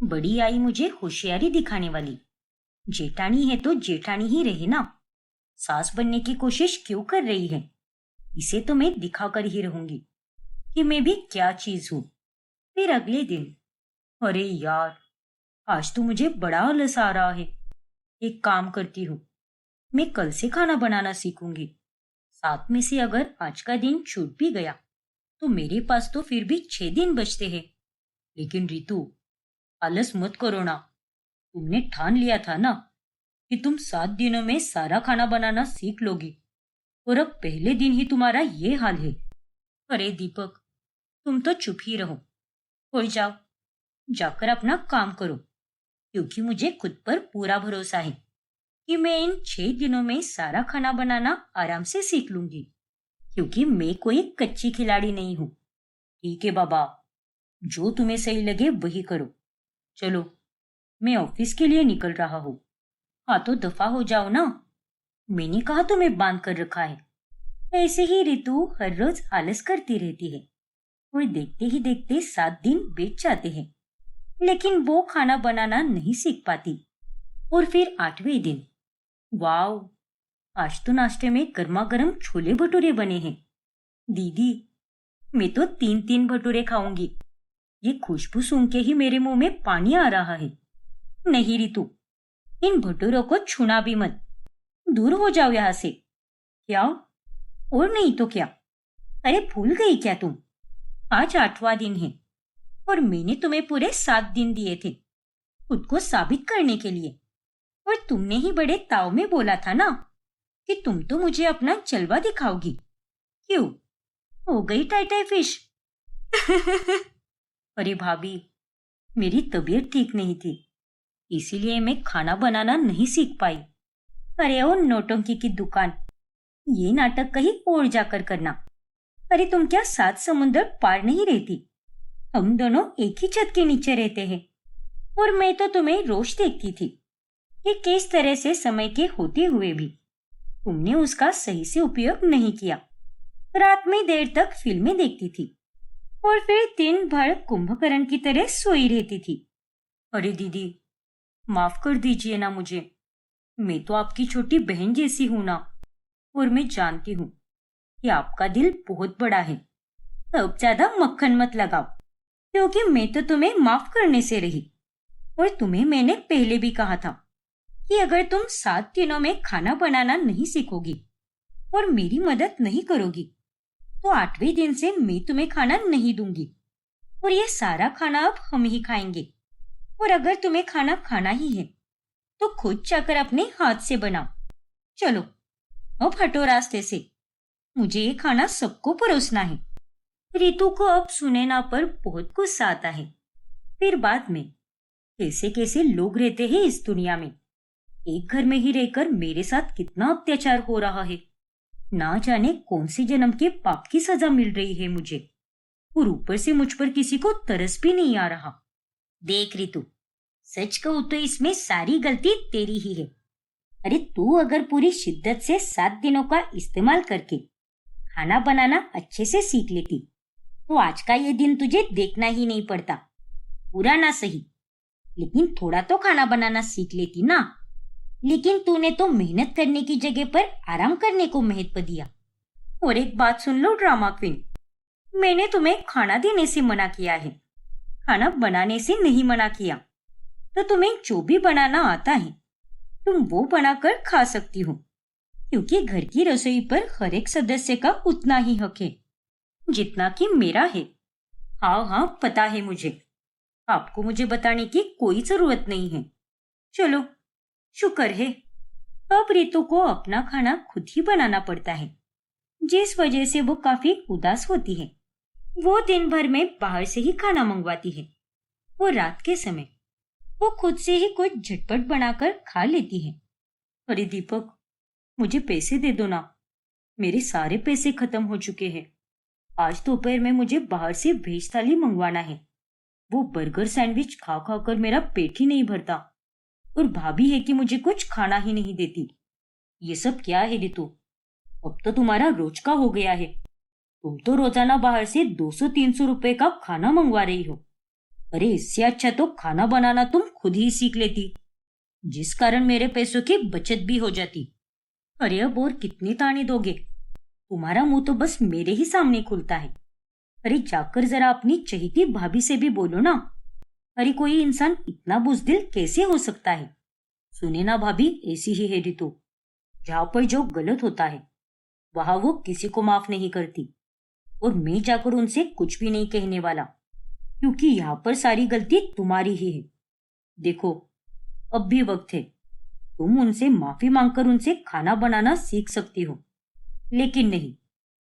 बड़ी आई मुझे होशियारी दिखाने वाली। जेठानी है तो जेठानी ही रहे ना। सास बनने की कोशिश क्यों कर रही है? इसे तो मैं दिखाकर ही रहूंगी कि मैं भी क्या चीज हूँ। फिर अगले दिन, अरे यार, आज तो मुझे बड़ा आलस आ रहा है। एक काम करती हूँ, मैं कल से खाना बनाना सीखूंगी। सात में से अगर आज का दिन छूट भी गया तो मेरे पास तो फिर भी 6 दिन बचते हैं। लेकिन रितु, आलस मत करो ना। तुमने ठान लिया था ना कि तुम 7 दिनों में सारा खाना बनाना सीख लोगी, और अब पहले दिन ही तुम्हारा ये हाल है। अरे दीपक, तुम तो चुप ही रहो और जाओ, जाकर अपना काम करो, क्योंकि मुझे खुद पर पूरा भरोसा है कि मैं इन 6 दिनों में सारा खाना बनाना आराम से सीख लूंगी, क्योंकि मैं कोई कच्ची खिलाड़ी नहीं हूँ। ठीक है बाबा, जो तुम्हें सही लगे वही करो। चलो, मैं ऑफिस के लिए निकल रहा हूँ। हाँ तो दफा हो जाओ ना। मैंने कहा तुम्हें बांध कर रखा है। ऐसे ही रितु हर रोज आलस करती रहती है और देखते ही देखते 7 दिन बीत जाते हैं, लेकिन वो खाना बनाना नहीं सीख पाती। और फिर 8वें दिन, वाओ, आज तो नाश्ते में गर्मा गर्म छोले भटूरे बने हैं। दीदी, मैं तो 3-3 भटूरे खाऊंगी। ये खुशबू सूंघ के ही मेरे मुंह में पानी आ रहा है। नहीं रितु, इन भटूरों को छूना भी मत। दूर हो जाओ यहाँ से। क्या? और नहीं तो क्या। अरे भूल गई क्या तुम? आज 8वां दिन है और मैंने तुम्हें पूरे 7 दिन दिए थे खुद को साबित करने के लिए। और तुमने ही बड़े ताव में बोला था ना कि तुम तो मुझे अपना जलवा दिखाओगी। क्यों? हो गई टाई टाई फिश। अरे भाभी, मेरी तबीयत ठीक नहीं थी, इसीलिए मैं खाना बनाना नहीं सीख पाई। अरे ओ नौटंकी की दुकान, ये नाटक कहीं और जाकर करना। अरे तुम क्या 7 समुंदर पार नहीं रहती? हम दोनों एक ही छत के नीचे रहते हैं, और मैं तो तुम्हें रोज देखती थी कि किस तरह से समय के होते हुए भी तुमने उसका सही से उपयोग नहीं किया। रात में देर तक फिल्में देखती थी और फिर दिन भर कुंभकर्ण की तरह सोई रहती थी। अरे दीदी, माफ कर दीजिए ना मुझे। मैं तो आपकी छोटी बहन जैसी हूं ना, और मैं जानती हूँ कि आपका दिल बहुत बड़ा है। अब ज्यादा मक्खन मत लगाओ, क्योंकि मैं तो तुम्हें माफ करने से रही। और तुम्हें मैंने पहले भी कहा था कि अगर तुम 7 दिनों में खाना बनाना नहीं सीखोगी और मेरी मदद नहीं करोगी तो 8वें दिन से मैं तुम्हें खाना नहीं दूंगी, और ये सारा खाना अब हम ही खाएंगे। और अगर तुम्हें खाना खाना ही है तो खुद जाकर अपने हाथ से बनाओ। चलो, अब हटो रास्ते से। मुझे ये खाना सबको परोसना है। रितु को अब सुनैना पर बहुत गुस्सा आता है। फिर बाद में, कैसे कैसे लोग रहते हैं इस दुनिया में। एक घर में ही रहकर मेरे साथ कितना अत्याचार हो रहा है। ना जाने कौन से जन्म के पाप की सजा मिल रही है मुझे, और ऊपर से मुझ पर किसी को तरस भी नहीं आ रहा। देख रितु, सच कहूं तो इसमें सारी गलती तेरी ही है। अरे तू अगर पूरी शिद्दत से 7 दिनों का इस्तेमाल करके खाना बनाना अच्छे से सीख लेती तो आज का ये दिन तुझे देखना ही नहीं पड़ता। पूरा ना सही, लेकिन थोड़ा तो खाना बनाना सीख लेती ना। लेकिन तूने तो मेहनत करने की जगह पर आराम करने को महत्व दिया। और एक बात सुन लो ड्रामा क्वीन, मैंने तुम्हें खाना देने से मना किया है, खाना बनाने से नहीं मना किया। तो तुम्हें जो भी बनाना आता है तुम वो बनाकर खा सकती हो, क्योंकि घर की रसोई पर हर एक सदस्य का उतना ही हक है जितना कि मेरा है। हाँ हाँ, पता है मुझे। आपको मुझे बताने की कोई जरूरत नहीं है। चलो, शुक्र है अब रितु को अपना खाना खुद ही बनाना पड़ता है, जिस वजह से वो काफी उदास होती है। वो दिन भर में बाहर से ही खाना मंगवाती है, और रात के समय वो खुद से ही कुछ झटपट बनाकर खा लेती है। अरे दीपक, मुझे पैसे दे दो ना। मेरे सारे पैसे खत्म हो चुके हैं। आज दोपहर में मुझे बाहर से वेज थाली मंगवाना है। वो बर्गर सैंडविच खा खा कर मेरा पेट ही नहीं भरता, और भाभी है कि मुझे कुछ खाना ही नहीं देती। ये सब क्या है रितु? अब तो तुम्हारा रोज का हो गया है। तुम तो रोजाना बाहर से 200-300 रुपए का खाना मंगवा रही हो। अरे इससे अच्छा तो खाना बनाना तुम खुद ही सीख लेती, जिस कारण मेरे पैसों की बचत भी हो जाती। अरे अब और कितनी ताने दोगे? तुम्हारा मुंह तो बस मेरे ही सामने खुलता है। अरे जाकर जरा अपनी चहेती भाभी से भी बोलो ना। अरे कोई इंसान इतना बुजदिल कैसे हो सकता है? सुने ना भाभी, ऐसी ही है रितु। जहां पर जो गलत होता है वहां वो किसी को माफ नहीं करती, और मैं जाकर उनसे कुछ भी नहीं कहने वाला, क्योंकि यहाँ पर सारी गलती तुम्हारी ही है। देखो, अब भी वक्त है। तुम उनसे माफी मांगकर उनसे खाना बनाना सीख सकती हो, लेकिन नहीं,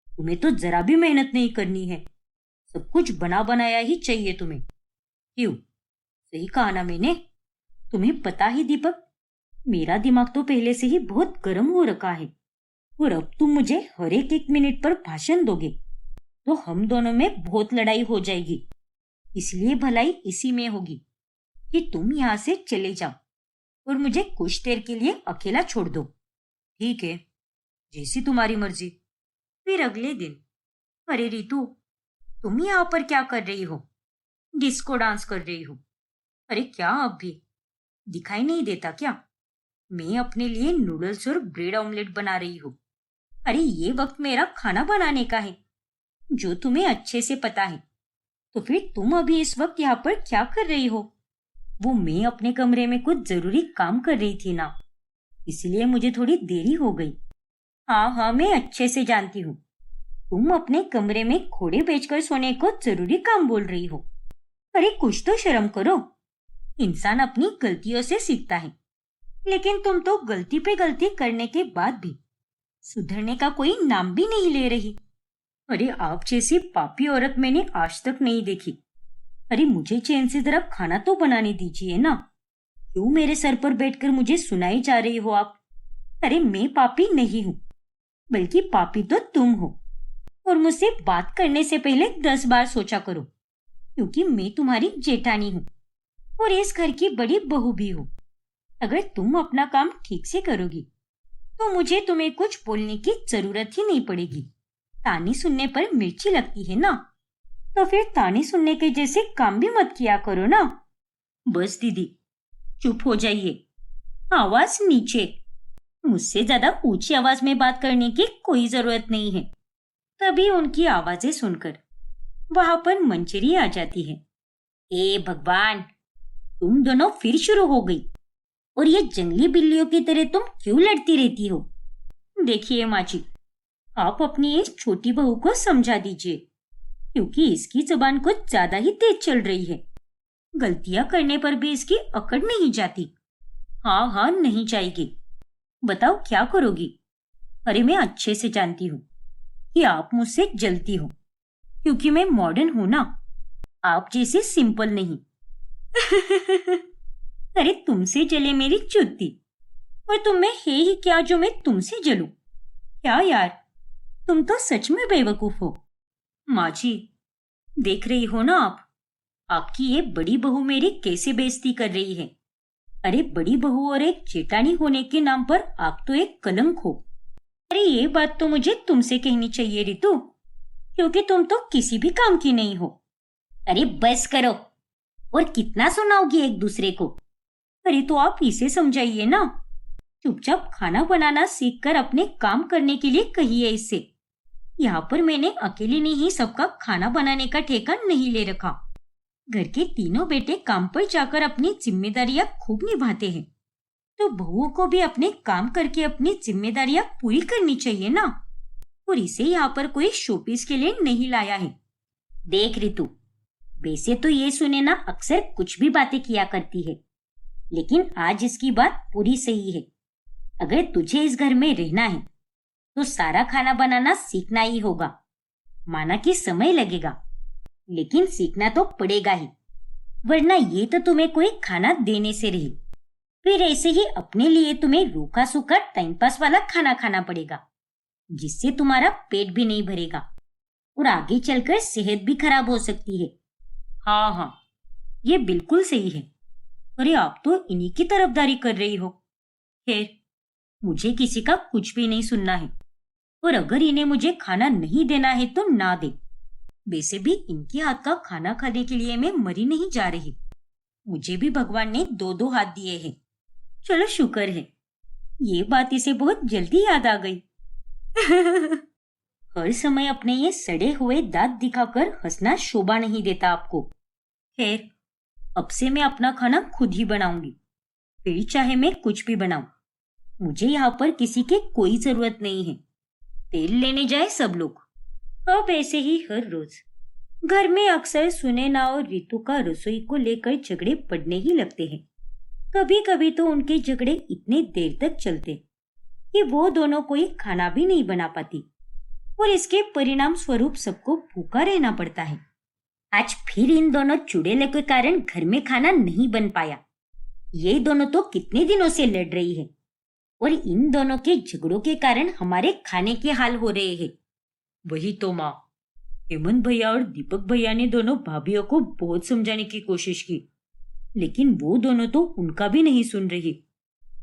तुम्हें तो जरा भी मेहनत नहीं करनी है। सब कुछ बना बनाया ही चाहिए तुम्हें। क्यों? सही कहा ना मैंने? तुम्हें पता ही दीपक, मेरा दिमाग तो पहले से ही बहुत गर्म हो रखा है, और अब तुम मुझे हर एक मिनट पर भाषण दोगे तो हम दोनों में बहुत लड़ाई हो जाएगी। इसलिए भलाई इसी में होगी कि तुम यहाँ से चले जाओ और मुझे कुछ देर के लिए अकेला छोड़ दो। ठीक है, जैसी तुम्हारी मर्जी। फिर अगले दिन, अरे रितु, तुम यहाँ पर क्या कर रही हो? डिस्को डांस कर रही हो? अरे क्या अब भी दिखाई नहीं देता क्या? मैं अपने लिए नूडल्स और ब्रेड ऑमलेट बना रही हूँ। अरे ये वक्त मेरा खाना बनाने का है, जो तुम्हें अच्छे से पता है। तो फिर तुम अभी इस वक्त यहाँ पर क्या कर रही हो? वो मैं अपने कमरे में कुछ जरूरी काम कर रही थी ना, इसलिए मुझे थोड़ी देरी हो गई। हाँ हाँ, मैं अच्छे से जानती हूँ। तुम अपने कमरे में घोड़े बेचकर सोने को जरूरी काम बोल रही हो। अरे कुछ तो शर्म करो। इंसान अपनी गलतियों से सीखता है, लेकिन तुम तो गलती पे गलती करने के बाद भी सुधरने का कोई नाम भी नहीं ले रही। अरे आप जैसी पापी औरत मैंने आज तक नहीं देखी। अरे मुझे चैन से जरा खाना तो बनाने दीजिए ना। क्यों मेरे सर पर बैठकर मुझे सुनाई जा रही हो आप? अरे मैं पापी नहीं हूँ, बल्कि पापी तो तुम हो। और मुझसे बात करने से पहले 10 बार सोचा करो, क्योंकि मैं तुम्हारी जेठानी हूँ और इस घर की बड़ी बहू भी हूँ। अगर तुम अपना काम ठीक से करोगी तो मुझे तुम्हें कुछ बोलने की जरूरत ही नहीं पड़ेगी। ताने सुनने पर मिर्ची लगती है ना, तो फिर ताने सुनने के जैसे काम भी मत किया करो ना। बस दीदी, चुप हो जाइए। आवाज नीचे। मुझसे ज्यादा ऊंची आवाज में बात करने की कोई जरूरत नहीं है। तभी उनकी आवाजें सुनकर वहां पर मंजरी आ जाती है। ए भगवान, तुम दोनों फिर शुरू हो गई। और ये जंगली बिल्लियों की तरह तुम क्यों लड़ती रहती हो? देखिए माँ जी, आप अपनी इस छोटी बहू को समझा दीजिए, क्योंकि इसकी जुबान कुछ ज्यादा ही तेज चल रही है। गलतियां करने पर भी इसकी अकड़ नहीं जाती। हाँ हाँ, नहीं जाएगी। बताओ क्या करोगी? अरे मैं अच्छे से जानती हूँ कि आप मुझसे जलती हो, क्योंकि मैं मॉडर्न हूं ना, आप जैसे सिंपल नहीं। अरे तुमसे जले मेरी चुत्ती, और तुम में है ही क्या जो मैं तुमसे जलूं? क्या यार, तुम तो सच में बेवकूफ हो। माँ जी, देख रही हो ना आप, आपकी ये बड़ी बहू मेरी कैसे बेइज्जती कर रही है। अरे बड़ी बहू और एक जेठानी होने के नाम पर आप तो एक कलंक हो। अरे ये बात तो मुझे तुमसे कहनी चाहिए रितु, क्योंकि तुम तो किसी भी काम की नहीं हो। अरे बस करो, और कितना सुनाओगी एक दूसरे को? अरे तो आप इसे समझाइए ना। चुपचाप खाना बनाना सीखकर अपने काम करने के लिए कहिए इससे। यहाँ पर मैंने अकेले ने ही सबका खाना बनाने का ठेका नहीं ले रखा। घर के तीनों बेटे काम पर जाकर अपनी जिम्मेदारियां खूब निभाते हैं, तो बहुओं को भी अपने काम करके अपनी जिम्मेदारियां पूरी करनी चाहिए ना। और इसे यहाँ पर कोई शोपीस के लिए नहीं लाया है। देख रितु, वैसे तो ये सुने ना अक्सर कुछ भी बातें किया करती है, लेकिन आज इसकी बात पूरी सही है। अगर तुझे इस घर में रहना है तो सारा खाना बनाना सीखना ही होगा। माना कि समय लगेगा, लेकिन सीखना तो पड़ेगा ही, वरना ये तो तुम्हें कोई खाना देने से रही, फिर ऐसे ही अपने लिए तुम्हें रूखा सूखा टाइम पास वाला खाना खाना पड़ेगा, जिससे तुम्हारा पेट भी नहीं भरेगा और आगे चलकर सेहत भी खराब हो सकती है। हाँ हाँ, ये बिल्कुल सही है। अरे आप तो इन्हीं की तरफदारी कर रही हो। खैर, मुझे किसी का कुछ भी नहीं सुनना है, और अगर इन्हें मुझे खाना नहीं देना है तो ना दे। वैसे भी इनके हाथ का खाना खाने के लिए मैं मरी नहीं जा रही। मुझे भी भगवान ने दो दो हाथ दिए हैं। चलो शुक्र है, ये बात इसे बहुत जल्दी याद आ गई। हर समय अपने ये सड़े हुए दांत दिखाकर हंसना शोभा नहीं देता आपको। खैर, अब से मैं अपना खाना खुद ही बनाऊंगी, फिर चाहे मैं कुछ भी बनाऊं। मुझे यहाँ पर किसी की कोई जरूरत नहीं है। तेल लेने जाए सब लोग। अब ऐसे ही हर रोज घर में अक्सर सुनैना और रितु का रसोई को लेकर झगड़े पड़ने ही लगते हैं। कभी कभी तो उनके झगड़े इतने देर तक चलते कि वो दोनों कोई खाना भी नहीं बना पाती और इसके परिणाम स्वरूप सबको भूखा रहना पड़ता है। आज फिर इन दोनों चुड़ैलों के कारण घर में खाना नहीं बन पाया। ये दोनों तो कितने दिनों से लड़ रही है और इन दोनों के झगड़ों के कारण हमारे खाने के हाल हो रहे हैं। वही तो माँ, हेमंत भैया और दीपक भैया ने दोनों भाभीियों को बहुत समझाने की कोशिश की, लेकिन वो दोनों तो उनका भी नहीं सुन रही।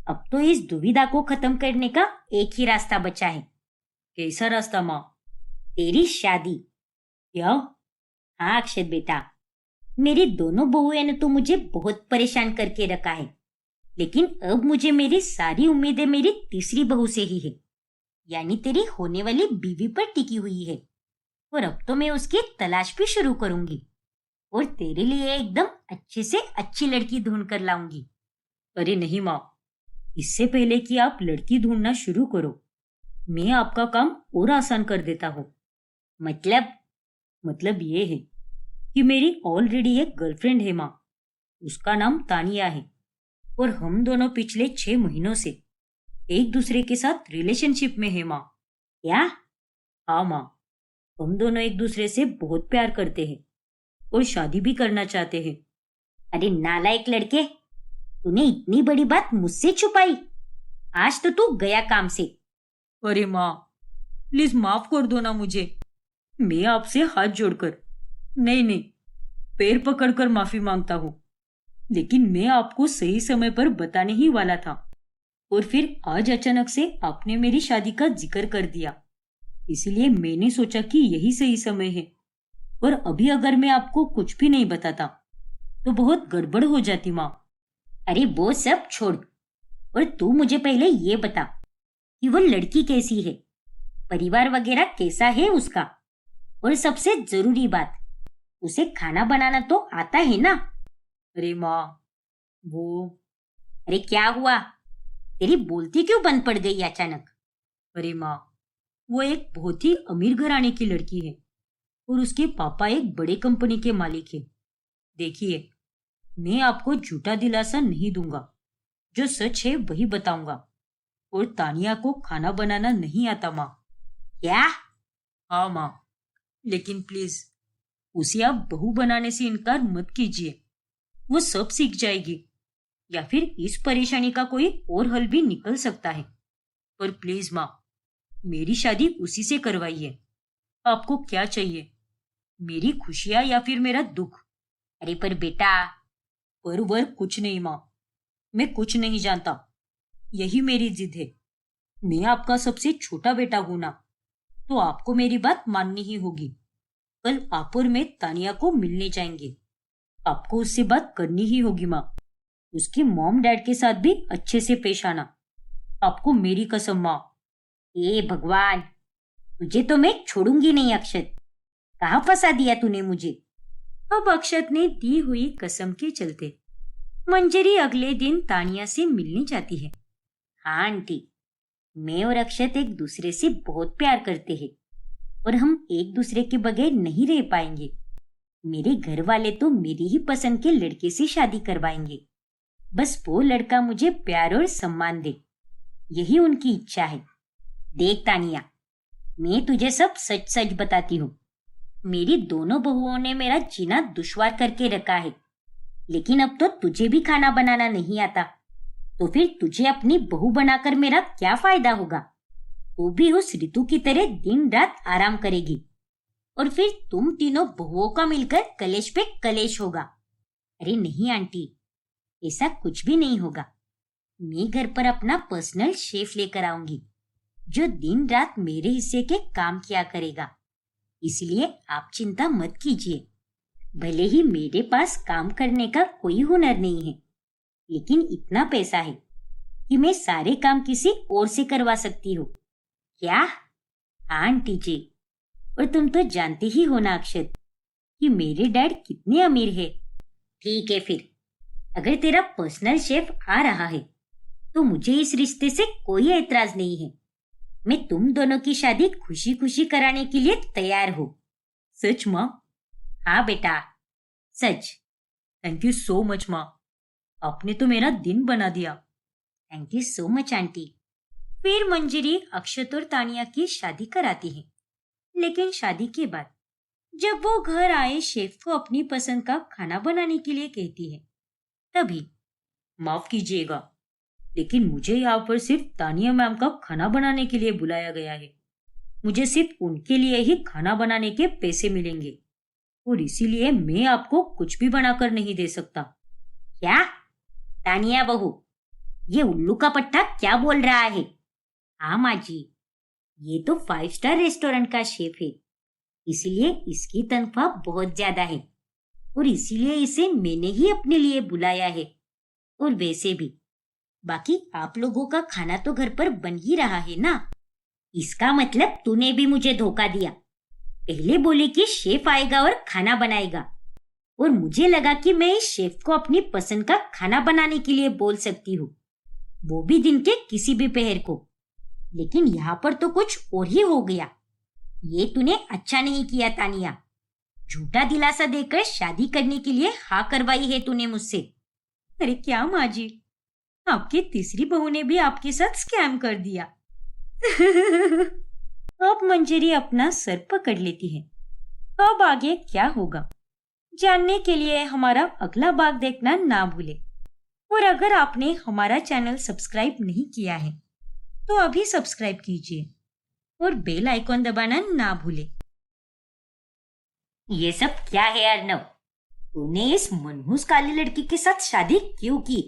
अब तो इस दुविधा को खत्म करने का एक ही रास्ता बचा है। कैसा रास्ता माँ? तेरी शादी। क्या? हाँ अक्षत बेटा, मेरी दोनों बहुएं ने तो मुझे बहुत परेशान करके रखा है, लेकिन अब मुझे मेरी सारी उम्मीदें मेरी तीसरी बहू से ही है, यानी तेरी होने वाली बीवी पर टिकी हुई है। और अब तो मैं उसकी तलाश भी शुरू करूंगी और तेरे लिए एकदम अच्छे से अच्छी लड़की ढूंढ कर लाऊंगी। अरे नहीं माँ, इससे पहले कि आप लड़की ढूंढना शुरू करो, मैं आपका काम और आसान कर देता हूँ। मतलब ये है कि मेरी ऑलरेडी एक गर्लफ्रेंड है माँ। उसका नाम तानिया है और हम दोनों पिछले 6 महीनों से एक दूसरे के साथ रिलेशनशिप में है माँ। क्या? हाँ माँ, हम दोनों एक दूसरे से बहुत प्यार करते हैं और शादी भी करना चाहते हैं। अरे नालायक लड़के, तूने इतनी बड़ी बात मुझसे छुपाई। आज तो तू गया काम से। अरे माँ, प्लीज माफ कर दो ना मुझे। मैं आपसे हाथ जोड़कर, नहीं, पैर पकड़कर माफी मांगता हूँ। लेकिन मैं आपको सही समय पर बताने ही वाला था और फिर आज अचानक से आपने मेरी शादी का जिक्र कर दिया, इसलिए मैंने सोचा कि यही सही समय है। और अभी अगर मैं आपको कुछ भी नहीं बताता तो बहुत गड़बड़ हो जाती माँ। अरे वो सब छोड़ और तू मुझे पहले ये बता कि वो लड़की कैसी है, परिवार वगैरह कैसा है उसका, और सबसे जरूरी बात, उसे खाना बनाना तो आता है ना? अरे माँ वो... अरे क्या हुआ? तेरी बोलती क्यों बंद पड़ गई अचानक? अरे माँ, वो एक बहुत ही अमीर घराने की लड़की है और उसके पापा एक बड़े कंपनी के मालिक है। देखिए, मैं आपको झूठा दिलासा नहीं दूंगा, जो सच है वही बताऊंगा। और तानिया को खाना बनाना नहीं आता माँ। क्या? हाँ माँ, लेकिन प्लीज उसे आप बहू बनाने से इनकार मत कीजिए। वो सब सीख जाएगी, या फिर इस परेशानी का कोई और हल भी निकल सकता है। पर प्लीज माँ, मेरी शादी उसी से करवाइए। आपको क्या चाहिए, मेरी खुशियां या फिर मेरा दुख? अरे पर बेटा... पर वर कुछ नहीं माँ, मैं कुछ नहीं जानता, यही मेरी जिद है। मैं आपका सबसे छोटा बेटा हूं ना, तो आपको मेरी बात माननी ही होगी। कल आप और मैं तानिया को मिलने जाएंगे। आपको उससे बात करनी ही होगी माँ। उसके मॉम डैड के साथ भी अच्छे से पेश आना, आपको मेरी कसम माँ। ए भगवान, तुझे तो मैं छोड़ूंगी नहीं अक्षत। कहाँ फंसा दिया तूने मुझे? अब अक्षत ने दी हुई कसम के चलते मंजरी अगले दिन तानिया से मिलने जाती है। हाँ आंटी, मैं और अक्षत एक दूसरे से बहुत प्यार करते हैं और हम एक दूसरे के बगैर नहीं रह पाएंगे। मेरे घर वाले तो मेरी ही पसंद के लड़के से शादी करवाएंगे। बस वो लड़का मुझे प्यार और सम्मान दे, यही उनकी इच्छा है। देख तानिया, मैं तुझे सब सच सच बताती हूँ। मेरी दोनों बहुओं ने मेरा जीना दुश्वार करके रखा है, लेकिन अब तो तुझे भी खाना बनाना नहीं आता, तो फिर तुझे अपनी बहू बनाकर मेरा क्या फायदा होगा? तू भी उस ऋतु की तरह दिन रात आराम करेगी और फिर तुम तीनों बहुओं का मिलकर कलेश पे कलेश होगा। अरे नहीं आंटी, ऐसा कुछ भी नहीं होगा। मैं घर पर अपना पर्सनल शेफ लेकर आऊंगी, जो दिन रात मेरे हिस्से के काम किया करेगा। इसलिए आप चिंता मत कीजिए। भले ही मेरे पास काम करने का कोई हुनर नहीं है, लेकिन इतना पैसा है कि मैं सारे काम किसी और से करवा सकती हूँ। क्या? हाँ आंटी जी। और तुम तो जानते ही हो ना अक्षत कि मेरे डैड कितने अमीर है। ठीक है फिर, अगर तेरा पर्सनल शेफ आ रहा है तो मुझे इस रिश्ते से कोई एतराज नहीं है। मैं तुम दोनों की शादी खुशी खुशी कराने के लिए तैयार हूँ। सच माँ? हाँ बेटा, सच। थैंक यू सो मच माँ, आपने तो मेरा दिन बना दिया। Thank you so much aunty. फिर मंजरी अक्षत और तानिया की शादी कराती है। लेकिन शादी के बाद जब वो घर आए शेफ को अपनी पसंद का खाना बनाने के लिए कहती है, तभी माफ कीजिएगा, लेकिन मुझे यहाँ पर सिर्फ तानिया मैम का खाना बनाने के लिए बुलाया गया है। मुझे सिर्फ उनके लिए ही खाना बनाने के पैसे मिलेंगे और इसीलिए मैं आपको कुछ भी बनाकर नहीं दे सकता। क्या? तानिया बहू, ये उल्लू का पट्टा क्या बोल रहा है? हाँ माँ जी, ये तो 5 स्टार रेस्टोरेंट का शेफ है, इसीलिए इसकी तनख्वाह बहुत ज्यादा है और इसीलिए इसे मैंने ही अपने लिए बुलाया है। और वैसे भी बाकी आप लोगों का खाना तो घर पर बन ही रहा है ना। इसका मतलब तूने भी मुझे धोखा दिया। पहले बोले कि शेफ आएगा और खाना बनाएगा, और मुझे लगा कि मैं इस शेफ को अपनी पसंद का खाना बनाने के लिए बोल सकती हूँ, वो भी दिन के किसी भी पहर को। लेकिन यहाँ पर तो कुछ और ही हो गया। ये तूने अच्छा नहीं किया तानिया। झूठा दिलासा देकर शादी करने के लिए हाँ करवाई है तूने मुझसे। अरे क्या माँ जी, आपकी तीसरी बहू ने भी आपके साथ स्कैम कर दिया। अब मंजरी अपना सर पकड़ लेती है। अब आगे क्या होगा जानने के लिए हमारा अगला भाग देखना ना भूले। और अगर आपने हमारा चैनल सब्सक्राइब नहीं किया है तो अभी सब्सक्राइब कीजिए और बेल आइकॉन दबाना ना भूले। ये सब क्या है अर्नव? तूने इस मनहूस काली लड़की के साथ शादी क्यों की?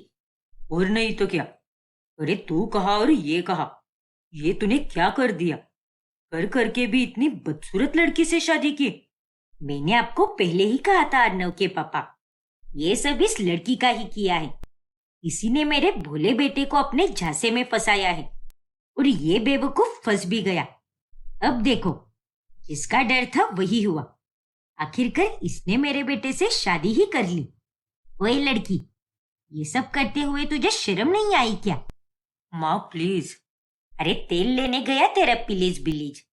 और नहीं तो क्या। अरे तू कहा और ये कहा, ये तूने क्या कर दिया? कर करके भी इतनी बदसूरत लड़की से शादी की। मैंने आपको पहले ही कहा था अर्नव के पापा, ये सब इस लड़की का ही किया है। इसी ने मेरे भोले बेटे को अपने झांसे में फंसाया है और ये बेवकूफ फंस भी गया। अब देखो, जिसका डर था वही हुआ। आखिरकार इसने मेरे बेटे से शादी ही कर ली। ओए लड़की, ये सब करते हुए तुझे शर्म नहीं आई क्या? माँ प्लीज। अरे तेल लेने गया तेरा प्लीज बिलीज।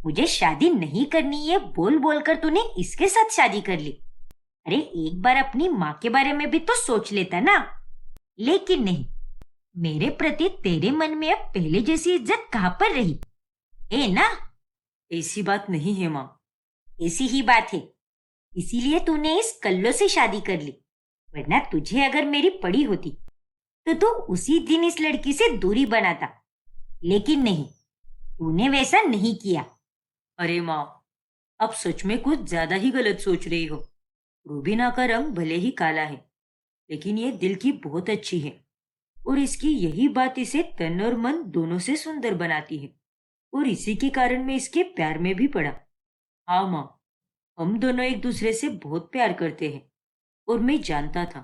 मुझे शादी नहीं करनी है बोल बोल कर तूने इसके साथ शादी कर ली। अरे एक बार अपनी माँ के बारे में भी तो सोच लेता ना। लेकिन नहीं, मेरे प्रति तेरे मन में अब पहले जैसी इज्जत कहाँ पर रही है ना? ऐसी बात नहीं है माँ। ऐसी ही बात है, इसीलिए तूने इस कल्लो से शादी कर ली। वरना तुझे अगर मेरी पड़ी होती तो तू उसी दिन इस लड़की से दूरी बनाता। लेकिन नहीं, तूने वैसा नहीं किया। अरे माँ, अब सच में कुछ ज्यादा ही गलत सोच रही हो। रूबीना का रंग भले ही काला है, लेकिन ये दिल की बहुत अच्छी है और इसकी यही बात इसे तन और मन दोनों से सुंदर बनाती है और इसी के कारण मैं इसके प्यार में भी पड़ा। हाँ माँ, हम दोनों एक दूसरे से बहुत प्यार करते हैं और मैं जानता था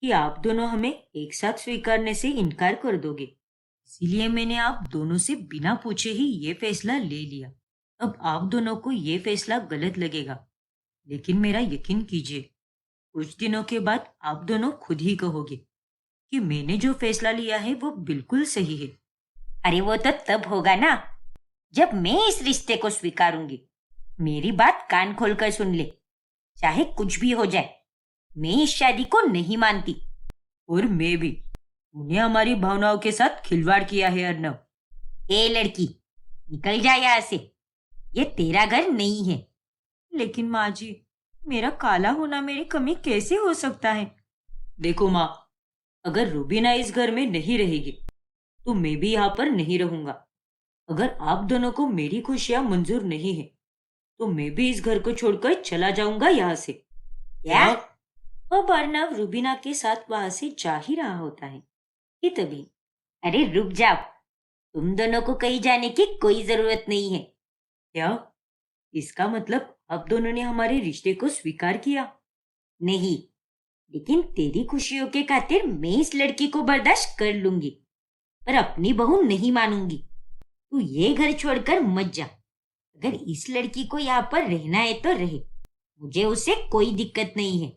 कि आप दोनों हमें एक साथ स्वीकारने से इनकार कर दोगे, इसीलिए मैंने आप दोनों से बिना पूछे ही ये फैसला ले लिया। अब आप दोनों को ये फैसला गलत लगेगा, लेकिन मेरा यकीन कीजिए, कुछ दिनों के बाद आप दोनों खुद ही कहोगे कि मैंने जो फैसला लिया है वो बिल्कुल सही है। अरे वो तो तब होगा ना जब मैं इस रिश्ते को स्वीकारूंगी। मेरी बात कान खोलकर सुन ले, चाहे कुछ भी हो जाए, मैं इस शादी को नहीं मानती। और मैं भी। तूने हमारी भावनाओं के साथ खिलवाड़ किया है अर्नव। ए लड़की, निकल जा यहाँ से, ये तेरा घर नहीं है। लेकिन माँ जी, मेरा काला होना मेरी कमी कैसे हो सकता है? देखो माँ, अगर रूबीना इस घर में नहीं रहेगी तो मैं भी यहाँ पर नहीं रहूंगा। अगर आप दोनों को मेरी खुशियां मंजूर नहीं है तो मैं भी इस घर को छोड़कर चला जाऊंगा यहाँ से। क्या? अब अर्नव रूबीना के साथ वहां से जा ही रहा होता है कि तभी, अरे रुक जाओ, तुम दोनों को कहीं जाने की कोई जरूरत नहीं है। क्या? इसका मतलब अब दोनों ने हमारे रिश्ते को स्वीकार किया? नहीं, लेकिन तेरी खुशियों के खातिर मैं इस लड़की को बर्दाश्त कर लूंगी, पर अपनी बहू नहीं मानूंगी। तू ये घर छोड़कर मत जा। अगर इस लड़की को यहाँ पर रहना है तो रहे, मुझे उससे कोई दिक्कत नहीं है।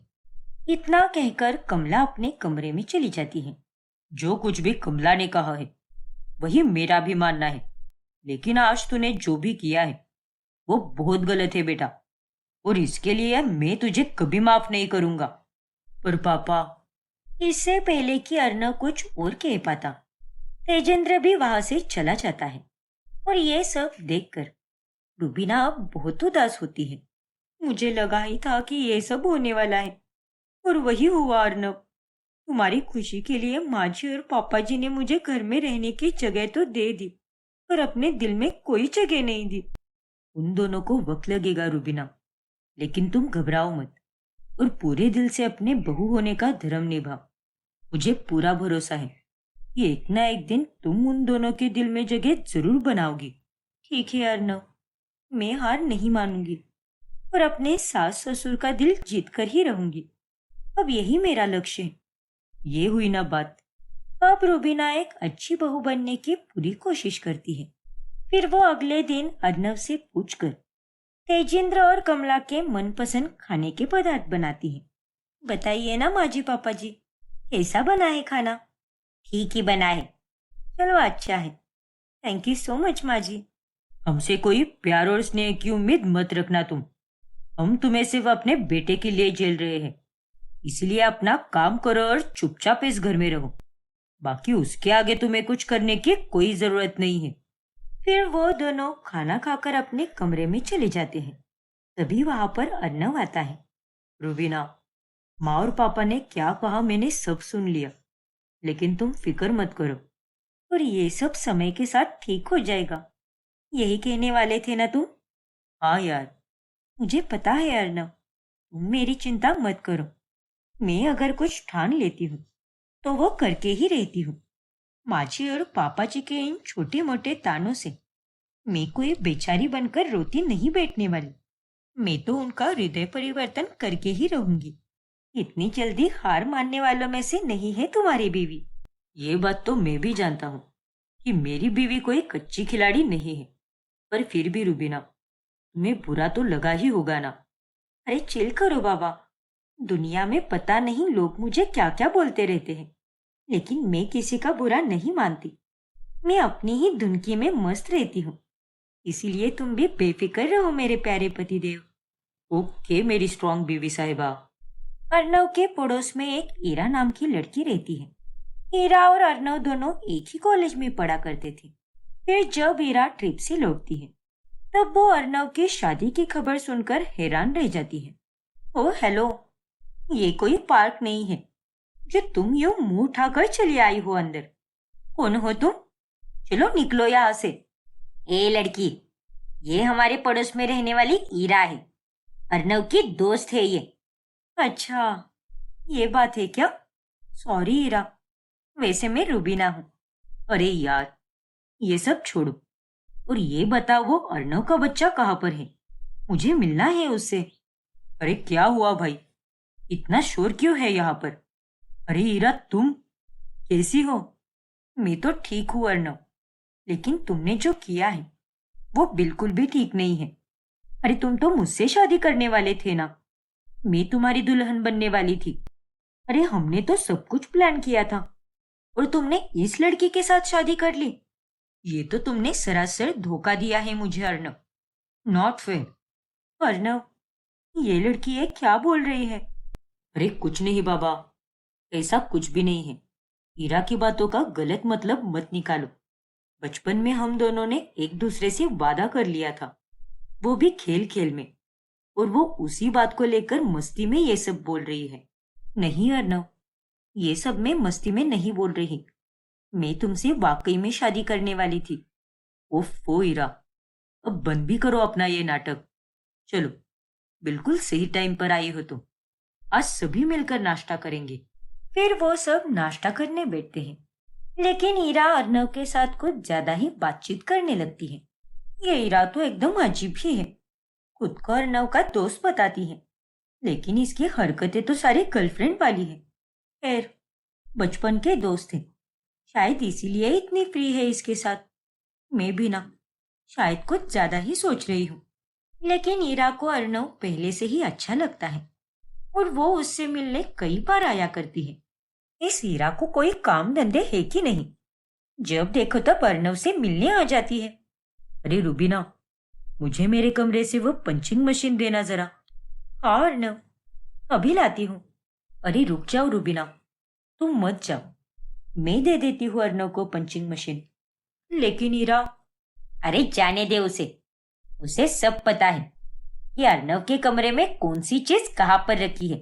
इतना कहकर कमला अपने कमरे में चली जाती है। जो कुछ भी कमला ने कहा है वही मेरा भी मानना है, लेकिन आज तूने जो भी किया है वो बहुत गलत है बेटा, और इसके लिए मैं तुझे कभी माफ नहीं करूंगा। पर पापा। इससे पहले कि अर्णव कुछ और कह पाता, तेजेंद्र भी वहां से चला जाता है। और ये सब देखकर रुबीना अब बहुत उदास होती है। मुझे लगा ही था कि ये सब होने वाला है, और वही हुआ अर्णव। तुम्हारी खुशी के लिए माँ जी और पापा जी ने मुझे घर में रहने की जगह तो दे दी, पर अपने दिल में कोई जगह नहीं दी। उन दोनों को वक्त लगेगा रुबीना, लेकिन तुम घबराओ मत और पूरे दिल से अपने बहू होने का धर्म निभाओ। मुझे पूरा भरोसा है कि एक ना एक दिन तुम उन दोनों के दिल में जगह जरूर बनाओगी। ठीक है अर्णव, मैं हार नहीं मानूंगी और अपने सास ससुर का दिल जीत कर ही रहूंगी। अब यही मेरा लक्ष्य है। ये हुई ना बात। अब रुबीना एक अच्छी बहू बनने की पूरी कोशिश करती है। फिर वो अगले दिन अर्णव से पूछकर तेजेंद्र और कमला के मनपसंद खाने के पदार्थ बनाती है। बताइए ना माँ जी पापा जी, कैसा बना है खाना? ठीक ही बना है। चलो अच्छा है। थैंक यू सो मच माँ जी। हमसे कोई प्यार और स्नेह की उम्मीद मत रखना तुम। हम तुम्हें सिर्फ अपने बेटे के लिए झेल रहे हैं, इसलिए अपना काम करो और चुपचाप इस घर में रहो। बाकी उसके आगे तुम्हें कुछ करने की कोई जरूरत नहीं है। फिर वो दोनों खाना खाकर अपने कमरे में चले जाते हैं। तभी वहां पर अर्णव आता है। रुबीना, माँ और पापा ने क्या कहा मैंने सब सुन लिया, लेकिन तुम फिक्र मत करो, और ये सब समय के साथ ठीक हो जाएगा। यही कहने वाले थे ना तुम? हाँ यार, मुझे पता है अर्णव, तुम मेरी चिंता मत करो। मैं अगर कुछ ठान लेती हूँ तो वो करके ही रहती हूँ। माँ जी और पापा जी के इन छोटे मोटे तानों से मैं कोई बेचारी बनकर रोती नहीं बैठने वाली। मैं तो उनका हृदय परिवर्तन करके ही रहूंगी। इतनी जल्दी हार मानने वालों में से नहीं है तुम्हारी बीवी। ये बात तो मैं भी जानता हूँ कि मेरी बीवी कोई कच्ची खिलाड़ी नहीं है, पर फिर भी रुबीना, तुम्हें बुरा तो लगा ही होगा ना। अरे चिल करो बाबा, दुनिया में पता नहीं लोग मुझे क्या क्या बोलते रहते हैं, लेकिन मैं किसी का बुरा नहीं मानती। मैं अपनी ही धुनकी में मस्त रहती हूँ, इसीलिए तुम भी बेफिक्र रहो मेरे प्यारे पतिदेव। ओके मेरी स्ट्रॉन्ग बीवी साहिबा। अर्णव के पड़ोस में एक ईरा नाम की लड़की रहती है। ईरा और अर्णव दोनों एक ही कॉलेज में पढ़ा करते थे। फिर जब ईरा ट्रिप से लौटती है तब वो अर्णव की शादी की खबर सुनकर हैरान रह जाती है। ओ हेलो, ये कोई पार्क नहीं है जो तुम यूं मुंह उठाकर चली आई हो अंदर। कौन हो तुम? चलो निकलो यहाँ से। ए लड़की, ये हमारे पड़ोस में रहने वाली ईरा है, अर्णव की दोस्त है ये। अच्छा, ये बात है क्या? सॉरी ईरा, वैसे मैं रुबीना हूँ। अरे यार, ये सब छोड़ो और ये बताओ वो अर्णव का बच्चा कहाँ पर है? मुझे मिलना है उससे। अरे क्या हुआ भाई, इतना शोर क्यों है यहाँ पर? अरे ईरा, तुम कैसी हो? मैं तो ठीक हूँ अर्णव, लेकिन तुमने जो किया है वो बिल्कुल भी ठीक नहीं है। अरे तुम तो मुझसे शादी करने वाले थे ना, मैं तुम्हारी दुल्हन बनने वाली थी। अरे हमने तो सब कुछ प्लान किया था और तुमने इस लड़की के साथ शादी कर ली। ये तो तुमने सरासर धोखा दिया है मुझे अर्णव। Not fair. अर्णव, ये लड़की है क्या बोल रही है? अरे कुछ नहीं बाबा, ऐसा कुछ भी नहीं है। ईरा की बातों का गलत मतलब मत निकालो। बचपन में हम दोनों ने एक दूसरे से वादा कर लिया था, वो भी खेल खेल में, और वो उसी बात को लेकर मस्ती में ये सब बोल रही है। नहीं अर्णव, ये सब मैं मस्ती में नहीं बोल रही। मैं तुमसे वाकई में शादी करने वाली थी। ओफो ईरा, अब बंद भी करो अपना ये नाटक। चलो, बिल्कुल सही टाइम पर आई हो तुम। आज सभी मिलकर नाश्ता करेंगे। फिर वो सब नाश्ता करने बैठते हैं, लेकिन ईरा अर्णव के साथ कुछ ज्यादा ही बातचीत करने लगती है। ये ईरा तो एकदम अजीब ही है, खुद को अर्नव का दोस्त बताती है, लेकिन इसकी हरकतें तो सारी गर्लफ्रेंड वाली है। खैर, बचपन के दोस्त हैं, शायद इसीलिए इतनी फ्री है इसके साथ। मैं भी ना शायद कुछ ज्यादा ही सोच रही हूँ। लेकिन ईरा को अर्नव पहले से ही अच्छा लगता है और वो उससे मिलने कई बार आया करती है। इस हीरा को कोई काम धंधे है कि नहीं, जब देखो तब अर्नव से मिलने आ जाती है। अरे रुबीना, मुझे मेरे कमरे से वो पंचिंग मशीन देना जरा। हाँ अर्नव, अभी लाती हूँ। अरे रुक जाओ रुबीना, तुम मत जाओ, मैं दे देती हूँ अर्नव को पंचिंग मशीन। लेकिन हीरा, अरे जाने दे उसे, उसे सब पता है कि अर्नव के कमरे में कौन सी चीज कहाँ पर रखी है।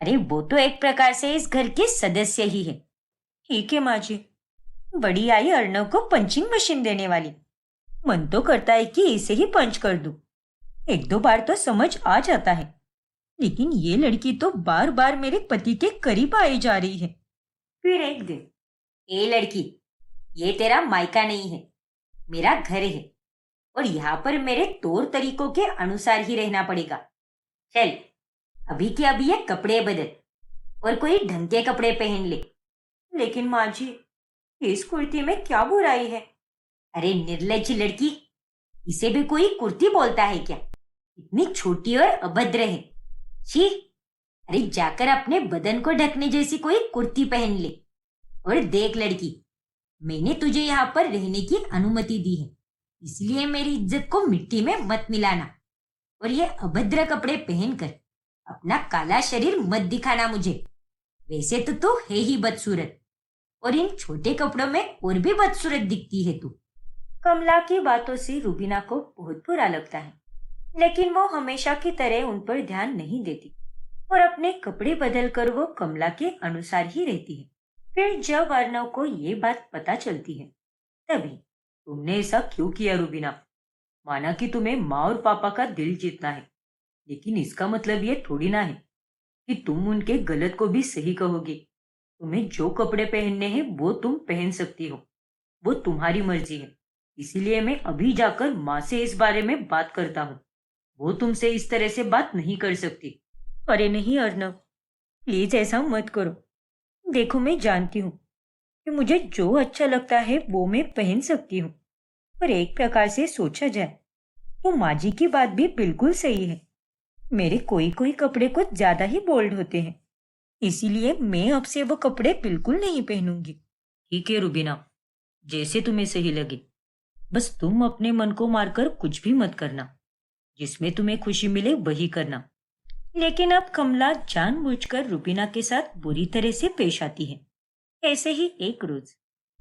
अरे वो तो एक प्रकार से इस घर के सदस्य ही है। ठीक है माँ जी, बड़ी आई अर्नव को पंचिंग मशीन देने वाली। मन तो करता है कि इसे ही पंच कर दूं। एक दो बार तो समझ आ जाता है, लेकिन ये लड़की तो बार बार मेरे पति के करीब आई जा रही है। फिर एक दिन, ए लड़की, ये तेरा मायका नहीं है, मेरा घर है और यहाँ पर मेरे तौर तरीकों के अनुसार ही रहना पड़ेगा। चल अभी के अभी ये कपड़े बदल और कोई ढंग के कपड़े पहन ले। लेकिन माँ जी, इस कुर्ती में क्या बुराई है? अरे निर्लज्ज लड़की, इसे भी कोई कुर्ती बोलता है क्या? इतनी छोटी और अभद्र है। छी, अरे जाकर अपने बदन को ढकने जैसी कोई कुर्ती पहन ले। और देख लड़की, मैंने तुझे यहाँ पर रहने की अनुमति दी है, इसलिए मेरी इज्जत को मिट्टी में मत मिलाना और ये अभद्र कपड़े पहनकर अपना काला शरीर मत दिखाना मुझे। वैसे तो तू है ही बदसूरत और इन छोटे कपड़ों में और भी बदसूरत दिखती है तू। कमला की बातों से रुबीना को बहुत बुरा लगता है, लेकिन वो हमेशा की तरह उन पर ध्यान नहीं देती और अपने कपड़े बदलकर वो कमला के अनुसार ही रहती है। फिर जब अर्नव को ये बात पता चलती है, तभी, तुमने ऐसा क्यों किया रुबीना? माना कि तुम्हें माँ और पापा का दिल जीतना है, लेकिन इसका मतलब ये थोड़ी ना है कि तुम उनके गलत को भी सही कहोगे। तुम्हें जो कपड़े पहनने हैं वो तुम पहन सकती हो, वो तुम्हारी मर्जी है। इसीलिए मैं अभी जाकर माँ से इस बारे में बात करता हूँ। वो तुमसे इस तरह से बात नहीं कर सकती। अरे नहीं अर्नव, प्लीज ऐसा मत करो। देखो, मैं जानती हूँ कि मुझे जो अच्छा लगता है वो मैं पहन सकती हूँ, पर एक प्रकार से सोचा जाए तो माँ जी की बात भी बिल्कुल सही है। मेरे कोई कोई कपड़े कुछ ज्यादा ही बोल्ड होते हैं, इसीलिए मैं अब से वो कपड़े बिल्कुल नहीं पहनूंगी। ठीक है रुबीना, जैसे तुम्हें सही लगे, बस तुम अपने मन को मारकर कुछ भी मत करना। जिसमें तुम्हें खुशी मिले वही करना। लेकिन अब कमला जानबूझकर रुबीना के साथ बुरी तरह से पेश आती है। ऐसे ही एक रोज,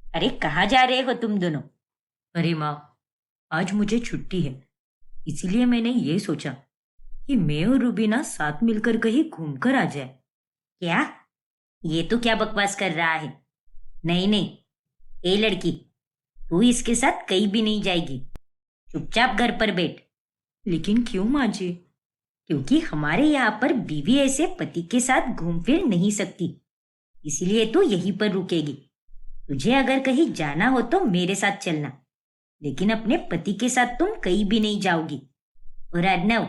अरे कहाँ जा रहे हो तुम दोनों? अरे माँ, आज मुझे छुट्टी है, इसीलिए मैंने ये सोचा कि मैं और रुबीना साथ मिलकर कहीं घूमकर आ जाए। क्या? ये तो क्या बकवास कर रहा है? नहीं नहीं, ए लड़की, तू इसके साथ कहीं भी नहीं जाएगी। चुपचाप घर पर बैठ। लेकिन क्यों माँ जी? क्योंकि हमारे यहाँ पर बीवी ऐसे पति के साथ घूम फिर नहीं सकती, इसलिए तू यहीं पर रुकेगी। तुझे अगर कहीं जाना हो तो मेरे साथ चलना, लेकिन अपने पति के साथ तुम कहीं भी नहीं जाओगी। और अर्नव,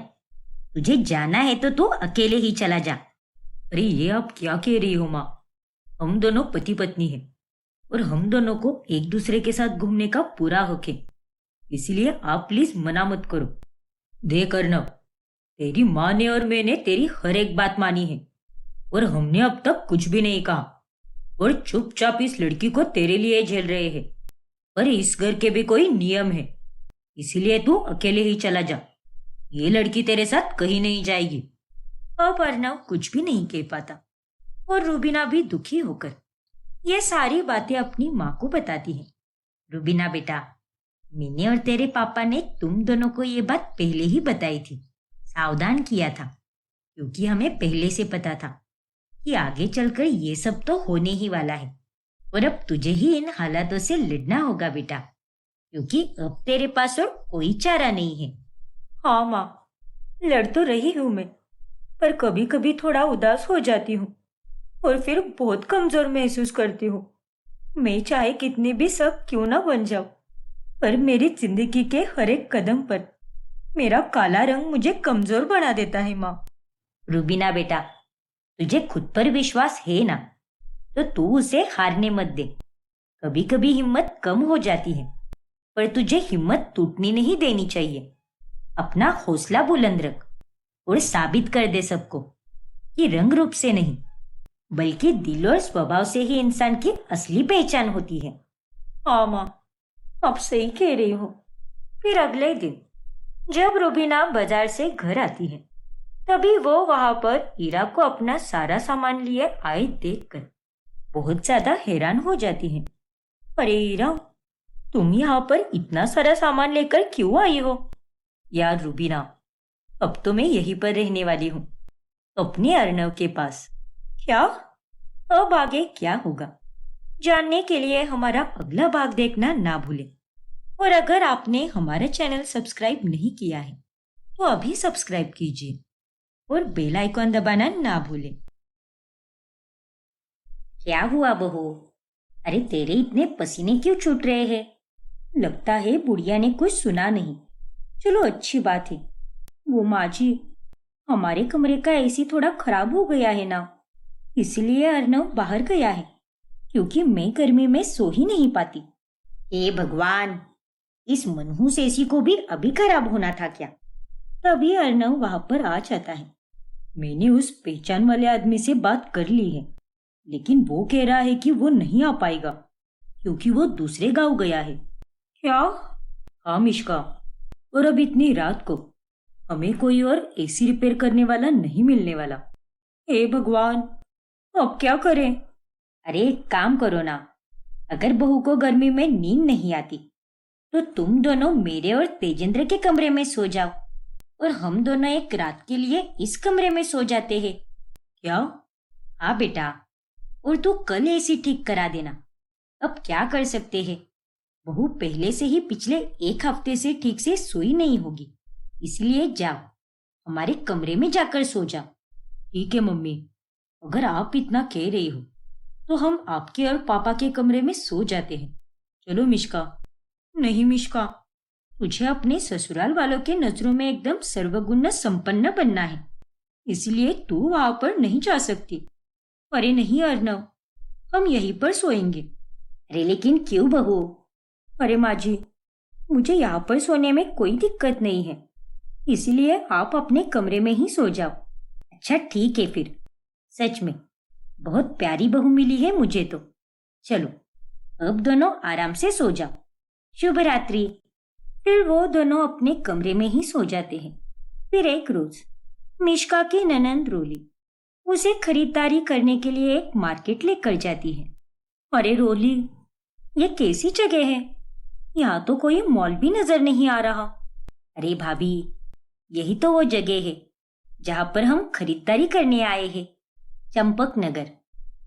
तुझे जाना है तो तू अकेले ही चला जा। अरे ये आप क्या कह रही हो माँ? हम दोनों पति पत्नी हैं और हम दोनों को एक दूसरे के साथ घूमने का पूरा हक है, इसलिए आप प्लीज मना मत करो। देख अर्नव, तेरी माँ ने और मैंने तेरी हर एक बात मानी है और हमने अब तक कुछ भी नहीं कहा और चुपचाप इस लड़की को तेरे लिए झेल रहे हैं। पर इस घर के भी कोई नियम है, इसीलिए तू अकेले ही चला जा। ये लड़की तेरे साथ कहीं नहीं जाएगी। अब अर्नव कुछ भी नहीं कह पाता और रुबीना भी दुखी होकर ये सारी बातें अपनी माँ को बताती है। रुबीना बेटा, मैंने और तेरे पापा ने तुम दोनों को ये बात पहले ही बताई थी, सावधान किया था, क्योंकि हमें पहले से पता था कि आगे चलकर ये सब तो होने ही वाला है और अब तुझे ही इन हालातों से लड़ना होगा बेटा, क्योंकि अब तेरे पास और कोई चारा नहीं है। हाँ माँ, लड़ तो रही हूँ मैं, पर कभी कभी थोड़ा उदास हो जाती हूँ और फिर बहुत कमजोर महसूस करती हूँ। मैं चाहे कितनी भी सख्त क्यों ना बन जाऊं, पर मेरी जिंदगी के हर एक कदम पर मेरा काला रंग मुझे कमजोर बना देता है माँ। रुबीना बेटा, तुझे खुद पर विश्वास है ना, तो तू उसे हारने मत दे। कभी कभी हिम्मत कम हो जाती है, पर तुझे हिम्मत टूटनी नहीं देनी चाहिए। अपना हौसला बुलंद रख और साबित कर दे सबको कि रंग रूप से नहीं, बल्कि दिल और स्वभाव से ही इंसान की असली पहचान होती है। हाँ माँ, आप सही कह रही हो। फिर अगले दिन जब रुबीना बाजार से घर आती है, तभी वो वहां पर हीरा को अपना सारा सामान लिए आए देखकर बहुत ज्यादा हैरान हो जाती है। अरे हीरा, तुम यहाँ पर इतना सारा सामान लेकर क्यों आई हो? यार रुबीना, अब तो मैं यहीं पर रहने वाली हूँ, अपने अर्णव के पास। क्या? अब आगे क्या होगा जानने के लिए हमारा अगला भाग देखना ना भूलें। और अगर आपने हमारा चैनल सब्सक्राइब नहीं किया है तो अभी सब्सक्राइब कीजिए और बेल आइकॉन दबाना ना भूलें। क्या हुआ बहू? अरे तेरे इतने पसीने क्यों छूट रहे हैं? लगता है बुढ़िया ने कुछ सुना नहीं। चलो अच्छी बात है। वो माँ जी, हमारे कमरे का एसी थोड़ा खराब हो गया है ना, इसलिए अर्नव बाहर गया है, क्योंकि मैं गर्मी में सो ही नहीं पाती। हे भगवान, इस मनहूस एसी को भी अभी खराब होना था क्या? तभी अर्नव वहां पर आ जाता है। मैंने उस पहचान वाले आदमी से बात कर ली है, लेकिन वो कह रहा है कि वो नहीं आ पाएगा क्योंकि वो दूसरे गांव गया है। क्या? हाँ मिश्का, और अब इतनी रात को हमें कोई और एसी रिपेयर करने वाला नहीं मिलने वाला। हे भगवान, अब क्या करें? अरे एक काम करो ना, अगर बहू को गर्मी में नींद नहीं आती तो तुम दोनों मेरे और तेजेंद्र के कमरे में सो जाओ और हम दोनों एक रात के लिए इस कमरे में सो जाते हैं। क्या? हाँ बेटा, और तू कल एसी ठीक करा देना। अब क्या कर सकते हैं, बहू पहले से ही पिछले एक हफ्ते से ठीक से सोई नहीं होगी, इसलिए जाओ हमारे कमरे में जाकर सो जाओ। ठीक है मम्मी, अगर आप इतना कह रही हो तो हम आपके और पापा के कमरे में सो जाते हैं। चलो मिश्का। नहीं मिश्का, तुझे अपने ससुराल वालों के नजरों में एकदम सर्वगुण संपन्न बनना है, इसलिए तू वहां पर नहीं जा सकती। अरे नहीं अर्नव, हम यहीं पर सोएंगे। अरे लेकिन क्यों बहू? अरे माँ जी, मुझे यहाँ पर सोने में कोई दिक्कत नहीं है, इसलिए आप अपने कमरे में ही सो जाओ। अच्छा ठीक है फिर। सच में बहुत प्यारी बहू मिली है मुझे तो। चलो अब दोनों आराम से सो जाओ। शुभ रात्रि। फिर वो दोनों अपने कमरे में ही सो जाते हैं। फिर एक रोज मिश्का की ननंद रोली उसे खरीदारी करने के लिए एक मार्केट लेकर जाती है। अरे रोली, ये कैसी जगह है? यहाँ तो कोई मॉल भी नजर नहीं आ रहा। अरे भाभी, यही तो वो जगह है जहाँ पर हम खरीदारी करने आए हैं, चंपक नगर।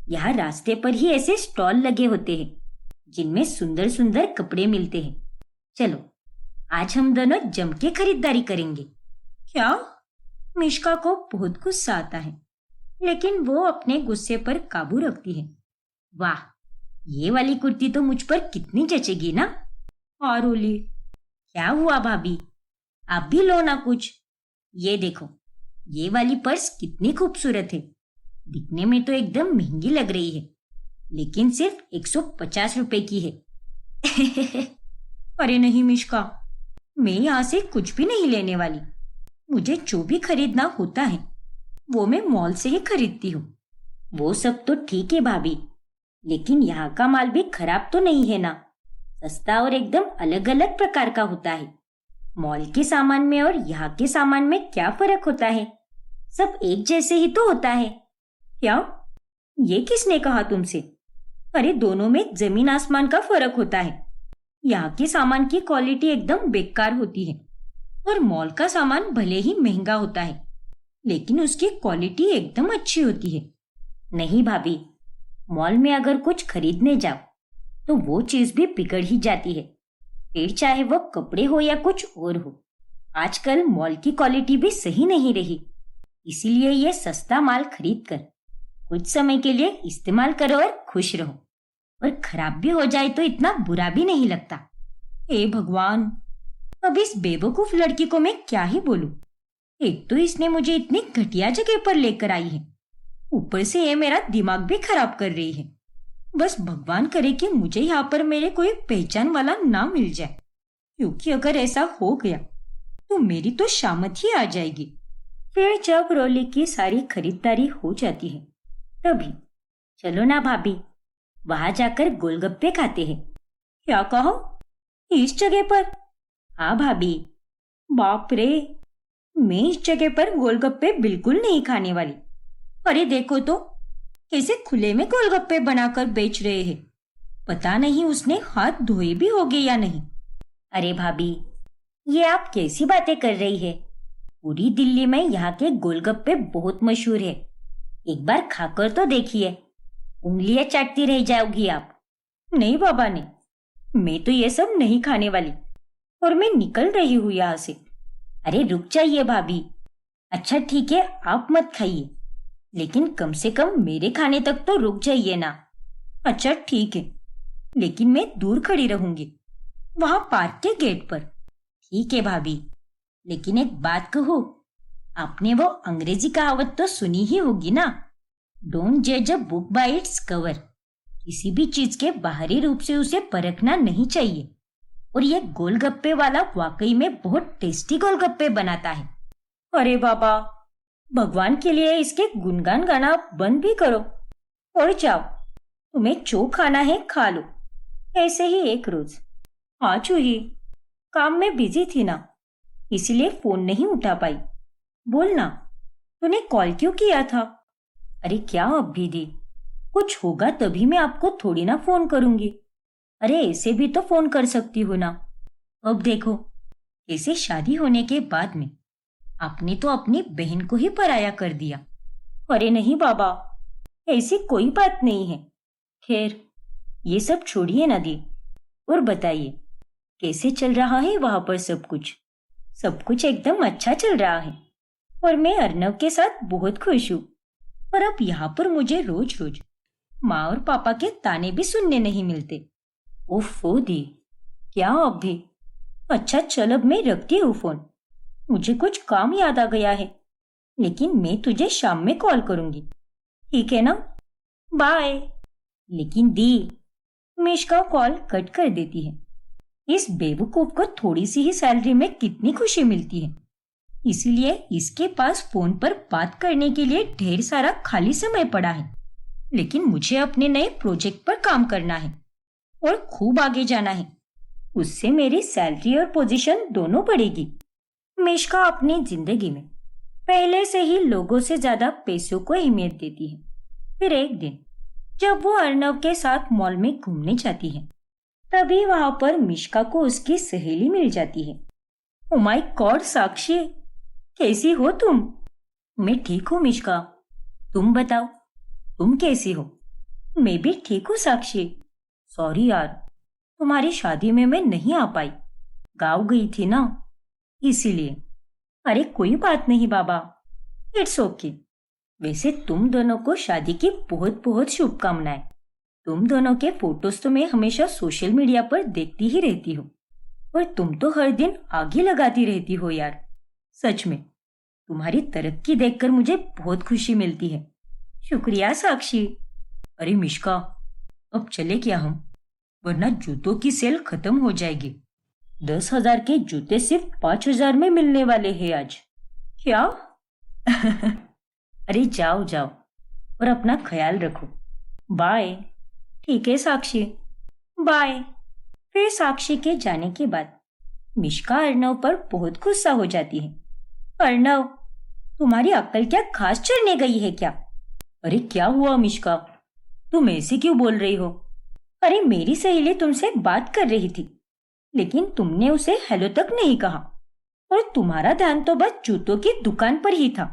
यहाँ रास्ते पर ही ऐसे स्टॉल लगे होते हैं जिनमें सुंदर सुंदर कपड़े मिलते हैं। चलो आज हम दोनों जम के खरीदारी करेंगे। क्या? मिश्का को बहुत गुस्सा आता है, लेकिन वो अपने गुस्से पर काबू रखती है। वाह, ये वाली कुर्ती तो मुझ पर कितनी जचेगी ना। हाँ रोली। क्या हुआ भाभी, आप भी लो ना कुछ। ये देखो, ये वाली पर्स कितनी खूबसूरत है। दिखने में तो एकदम महंगी लग रही है, लेकिन सिर्फ 150 रुपए की है। अरे नहीं मिश्का, मैं यहाँ से कुछ भी नहीं लेने वाली। मुझे जो भी खरीदना होता है वो मैं मॉल से ही खरीदती हूँ। वो सब तो ठीक है भाभी, लेकिन यहाँ का माल भी खराब तो नहीं है ना। सस्ता और एकदम अलग अलग प्रकार का होता है। मॉल के सामान में और यहाँ के सामान में क्या फर्क होता है? सब एक जैसे ही तो होता है। क्या? ये किसने कहा तुमसे? अरे दोनों में जमीन आसमान का फर्क होता है। यहाँ के सामान की क्वालिटी एकदम बेकार होती है और मॉल का सामान भले ही महंगा होता है, लेकिन उसकी क्वालिटी एकदम अच्छी होती है। नहीं भाभी, मॉल में अगर कुछ खरीदने जाओ तो वो चीज भी बिगड़ ही जाती है, फिर चाहे वो कपड़े हो या कुछ और हो। आजकल मॉल की क्वालिटी भी सही नहीं रही, इसीलिए ये सस्ता माल खरीद कर कुछ समय के लिए इस्तेमाल करो और खुश रहो, और खराब भी हो जाए तो इतना बुरा भी नहीं लगता। हे भगवान, अब इस बेवकूफ लड़की को मैं क्या ही बोलूं। एक तो इसने मुझे इतनी घटिया जगह पर लेकर आई है, ऊपर से ये मेरा दिमाग भी खराब कर रही है। बस भगवान करे कि मुझे यहाँ पर मेरे कोई पहचान वाला ना मिल जाए, क्योंकि अगर ऐसा हो गया तो मेरी तो शामत ही आ जाएगी। फिर जब रोली की सारी खरीदारी हो जाती है तभी, चलो ना भाभी, वहां जाकर गोलगप्पे खाते हैं। क्या कहो, इस जगह पर? हाँ भाभी। बाप रे, मैं इस जगह पर गोलगप्पे बिल्कुल नहीं खाने वाली। अरे देखो तो, कैसे खुले में गोलगप्पे बनाकर बेच रहे हैं। पता नहीं उसने हाथ धोए भी होंगे या नहीं। अरे भाभी, ये आप कैसी बातें कर रही है? पूरी दिल्ली में यहाँ के गोलगप्पे बहुत मशहूर है। एक बार खाकर तो देखिए, उंगलियां चाटती रह जाओगी आप। नहीं बाबा ने, मैं तो ये सब नहीं खाने वाली और मैं निकल रही हूँ यहाँ से। अरे रुक जाइए भाभी। अच्छा ठीक है, आप मत खाइए, लेकिन कम से कम मेरे खाने तक तो रुक जाइए ना। अच्छा ठीक है, लेकिन मैं दूर खड़ी रहूंगी, वहां पार्क के गेट पर। ठीक है भाभी, लेकिन एक बात कहूँ, आपने वो अंग्रेजी कहावत तो सुनी ही होगी ना, डोंट जज a book by its cover. किसी भी चीज के बाहरी रूप से उसे परखना नहीं चाहिए। और ये गोलगप्पे वाला वाकई में बहुत टेस्टी गोलगप्पे बनाता है। अरे बाबा, भगवान के लिए इसके गुणगान गाना बंद भी करो और जाओ, तुम्हें जो खाना है खा लो। ऐसे ही एक रोज आज हुई, काम में बिजी थी ना, इसलिए फोन नहीं उठा पाई। बोलना, तूने कॉल क्यों किया था? अरे क्या अब भी दी, कुछ होगा तभी मैं आपको थोड़ी ना फोन करूंगी। अरे ऐसे भी तो फोन कर सकती हो ना। अब देखो, कैसे शादी होने के बाद में आपने तो अपनी बहन को ही पराया कर दिया। अरे नहीं बाबा, ऐसी कोई बात नहीं है। खैर, ये सब छोड़िए ना दी, और बताइए कैसे चल रहा है वहां पर सब कुछ? सब कुछ एकदम अच्छा चल रहा है और मैं अर्नव के साथ बहुत खुश हूँ। पर अब यहाँ पर मुझे रोज रोज माँ और पापा के ताने भी सुनने नहीं मिलते। ओफो दी, क्या अब भी? अच्छा चल, अब मैं रखती हूँ फोन, मुझे कुछ काम याद आ गया है, लेकिन मैं तुझे शाम में कॉल करूंगी, ठीक है ना? बाय। लेकिन दी, मिश्का कॉल कट कर देती है। इस बेवकूफ को थोड़ी सी ही सैलरी में कितनी खुशी मिलती है, इसीलिए इसके पास फोन पर बात करने के लिए ढेर सारा खाली समय पड़ा है। लेकिन मुझे अपने नए प्रोजेक्ट पर काम करना है और खूब आगे जाना है, उससे मेरी सैलरी और पोजीशन दोनों बढ़ेगी। मिश्का अपनी जिंदगी में पहले से ही लोगों से ज्यादा पैसों को अहमियत देती है। फिर एक दिन जब वो अर्नव के साथ मॉल में घूमने जाती है, तभी वहां पर मिश्का को उसकी सहेली मिल जाती है। ओ माय गॉड साक्षी, कैसी हो तुम? मैं ठीक हूँ मिश्का, तुम बताओ, तुम कैसी हो? मैं भी ठीक हूँ साक्षी। सॉरी यार, तुम्हारी शादी में मैं नहीं आ पाई, गाँव गई थी ना, इसीलिए। अरे कोई बात नहीं बाबा, इट्स ओके। वैसे तुम दोनों को शादी की बहुत बहुत शुभकामनाएं। तुम दोनों के फोटोज तो मैं हमेशा सोशल मीडिया पर देखती ही रहती हूँ, और तुम तो हर दिन आगे लगाती रहती हो यार। सच में तुम्हारी तरक्की देखकर मुझे बहुत खुशी मिलती है। शुक्रिया साक्षी। अरे मिश्का, अब चले क्या हम, वरना जूतों की सेल खत्म हो जाएगी। 10,000 के जूते सिर्फ 5,000 में मिलने वाले हैं आज। क्या? अरे जाओ जाओ और अपना ख्याल रखो। बाय। ठीक है साक्षी, बाय। फिर साक्षी के जाने के बाद मिश्का अर्नव पर बहुत गुस्सा हो जाती है। अर्नव, तुम्हारी अक्ल क्या घास चढ़ने गई है क्या? अरे क्या हुआ मिश्का, तुम ऐसे क्यों बोल रही हो? अरे मेरी सहेली तुमसे बात कर रही थी, लेकिन तुमने उसे हेलो तक नहीं कहा, और तुम्हारा ध्यान तो बस जूतों की दुकान पर ही था।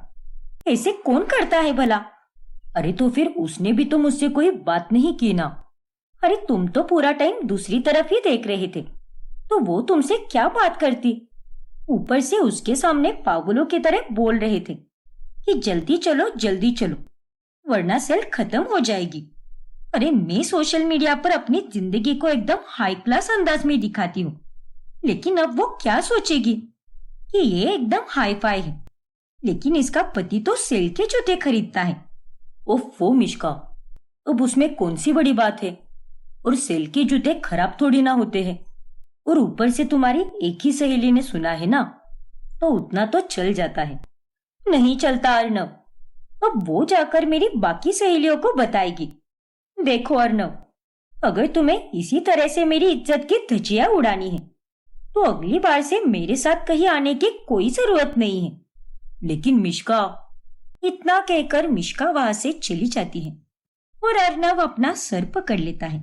ऐसे कौन करता है भला? अरे तो फिर उसने भी तो मुझसे कोई बात नहीं की ना। अरे तुम तो पूरा टाइम दूसरी तरफ ही देख रहे थे, तो वो तुमसे क्या बात करती? ऊपर से उसके सामने पागलों की तरह बोल रहे थे कि जल्दी चलो, वरना सेल खत्म हो जाएगी। अरे मैं सोशल मीडिया पर अपनी जिंदगी को एकदम हाई क्लास अंदाज में दिखाती हूँ, लेकिन अब वो क्या सोचेगी कि ये एकदम हाई फाई है, लेकिन इसका पति तो सेल के जूते खरीदता है। ओफो मिश्का, अब उसमें कौन सी बड़ी बात है? और सेल के जूते खराब थोड़ी ना होते हैं। और ऊपर से तुम्हारी एक ही सहेली ने सुना है ना, तो उतना तो चल जाता है। नहीं चलता अर्नव, अब वो जाकर मेरी बाकी सहेलियों को बताएगी। देखो अर्नव, अगर तुम्हें इसी तरह से मेरी इज्जत की धज्जियां उड़ानी है तो अगली बार से मेरे साथ कहीं आने की कोई जरूरत नहीं है। लेकिन मिश्का, इतना कहकर मिश्का वहां से चली जाती है और अर्नव अपना सर पकड़ लेता है।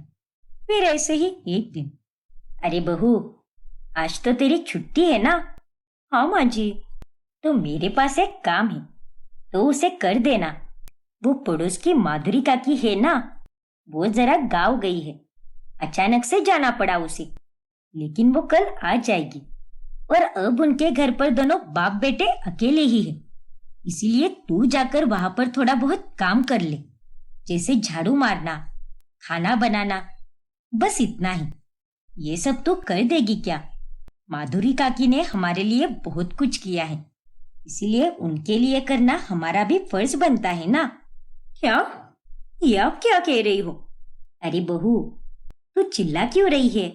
फिर ऐसे ही एक दिन, अरे बहू, आज तो तेरी छुट्टी है ना? हाँ माँ जी। तो मेरे पास एक काम है, तो उसे कर देना। वो पड़ोस की माधुरी काकी है ना, वो जरा गाँव गई है, अचानक से जाना पड़ा उसे, लेकिन वो कल आ जाएगी। और अब उनके घर पर दोनों बाप बेटे अकेले ही हैं, इसीलिए तू जाकर वहां पर थोड़ा बहुत काम कर ले, जैसे झाड़ू मारना, खाना बनाना, बस इतना ही। ये सब तो कर देगी क्या? माधुरी काकी ने हमारे लिए बहुत कुछ किया है, इसीलिए उनके लिए करना हमारा भी फर्ज बनता है ना। क्या? ये आप क्या कह रही हो? अरे बहू, तू चिल्ला क्यों रही है?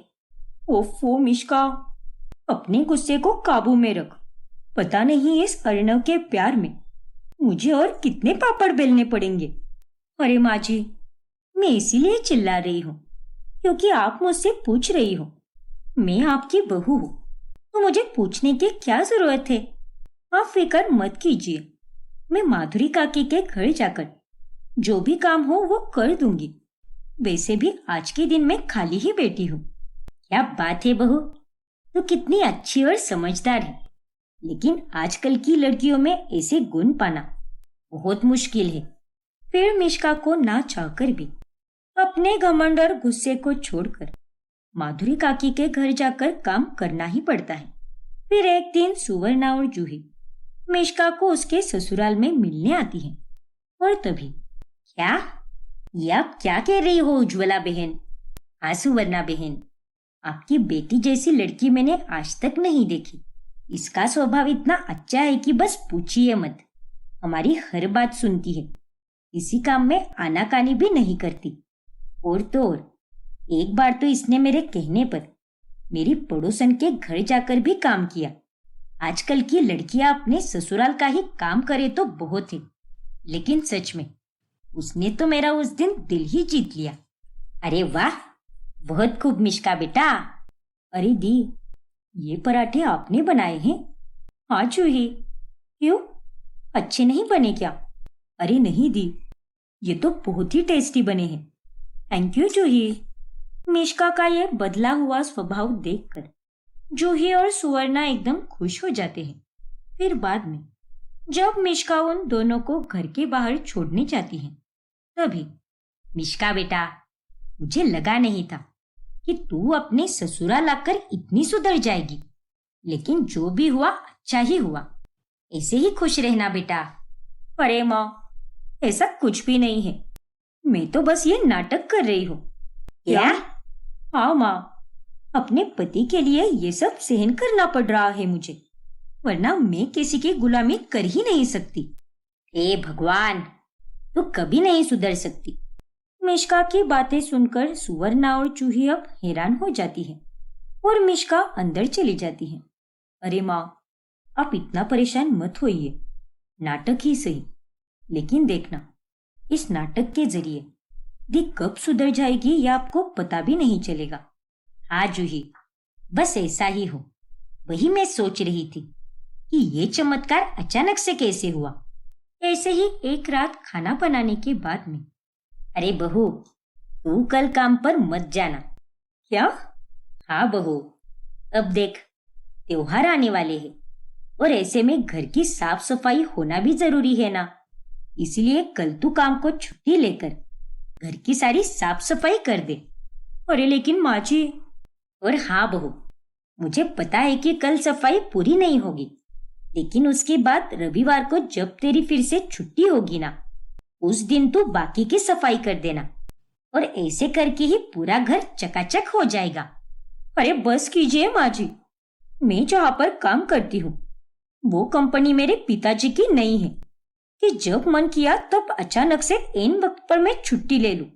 ओफो मिश्का, अपने गुस्से को काबू में रख। पता नहीं इस अर्णव के प्यार में मुझे और कितने पापड़ बेलने पड़ेंगे। अरे माँ जी, मैं इसीलिए चिल्ला रही हूँ क्योंकि आप मुझसे पूछ रही हो। मैं आपकी बहू हूँ, तो मुझे पूछने की क्या जरूरत है? आप फिक्र मत कीजिए, मैं माधुरी काकी के घर जाकर जो भी काम हो वो कर दूंगी। वैसे भी आज के दिन मैं खाली ही बैठी हूँ। क्या बात है बहू, तो कितनी अच्छी और समझदार है। लेकिन आजकल की लड़कियों में ऐसे गुण पाना बहुत मुश्किल है। फिर मिश्का को ना चाहकर भी अपने घमंड और गुस्से को छोड़कर माधुरी काकी के घर जाकर काम करना ही पड़ता है। फिर एक दिन सुवर्णा और जूही मिश्का को उसके ससुराल में मिलने आती है। और तभी, क्या ये आप क्या कह रही हो उज्ज्वला बहन? हाँ सुवर्णा बहन, आपकी बेटी जैसी लड़की मैंने आज तक नहीं देखी। इसका स्वभाव इतना अच्छा है कि बस पूछिए मत। हमारी हर बात सुनती है, इसी काम में आनाकानी भी नहीं करती। और तो और, एक बार तो इसने मेरे कहने पर मेरी पड़ोसन के घर जाकर भी काम किया। आजकल की लड़कियां अपने ससुराल का ही काम करे तो बहुत है, लेकिन सच में उसने तो मेरा उस दिन दिल ही जीत लिया। अरे वाह, बहुत खूब मिश्का बेटा। अरे दी, ये पराठे आपने बनाए हैं? हाँ जूही। क्यों, अच्छे नहीं बने क्या? अरे नहीं दी, ये तो बहुत ही टेस्टी बने हैं। थैंक यू जूही। मिश्का का ये बदला हुआ स्वभाव देखकर जूही और सुवर्णा एकदम खुश हो जाते हैं। फिर बाद में जब मिश्का उन दोनों को घर के बाहर छोड़ने जाती है, तभी, मिश्का बेटा, मुझे लगा नहीं था कि तू अपने ससुराल आकर इतनी सुधर जाएगी, लेकिन जो भी हुआ अच्छा ही हुआ। ऐसे ही खुश रहना बेटा। अरे माँ, ऐसा कुछ भी नहीं है, मैं तो बस ये नाटक कर रही हूँ। क्या? हाँ माँ, अपने पति के लिए ये सब सहन करना पड़ रहा है मुझे, वरना मैं किसी की गुलामी कर ही नहीं सकती। हे भगवान, तू कभी नहीं सुधर सकती। मिश्का की बातें सुनकर सुवर्णा और जूही अब हैरान हो जाती है और मिश्का अंदर चली जाती है। अरे माँ, आप इतना परेशान मत होइए, नाटक ही सही, लेकिन देखना, इस नाटक के जरिए दी कब सुधर जाएगी ये आपको पता भी नहीं चलेगा। हाँ जूही, बस ऐसा ही हो। वही मैं सोच रही थी कि ये चमत्कार अचानक से कैसे हुआ। ऐसे ही एक रात खाना बनाने के बाद में, अरे बहू, तू कल काम पर मत जाना। क्या? हाँ बहू, अब देख, त्योहार आने वाले हैं और ऐसे में घर की साफ सफाई होना भी जरूरी है ना, इसलिए कल तू काम को छुट्टी लेकर घर की सारी साफ सफाई कर दे। अरे लेकिन माँ जी। और हाँ बहू, मुझे पता है कि कल सफाई पूरी नहीं होगी, लेकिन उसके बाद रविवार को जब तेरी फिर से छुट्टी होगी ना, उस दिन तू बाकी की सफाई कर देना, और ऐसे करके ही पूरा घर चकाचक हो जाएगा। अरे बस कीजिए माँ जी, मैं जहां पर काम करती हूँ वो कंपनी मेरे पिताजी की नहीं है कि जब मन किया तब अचानक से ऐन वक्त पर मैं छुट्टी ले लूं।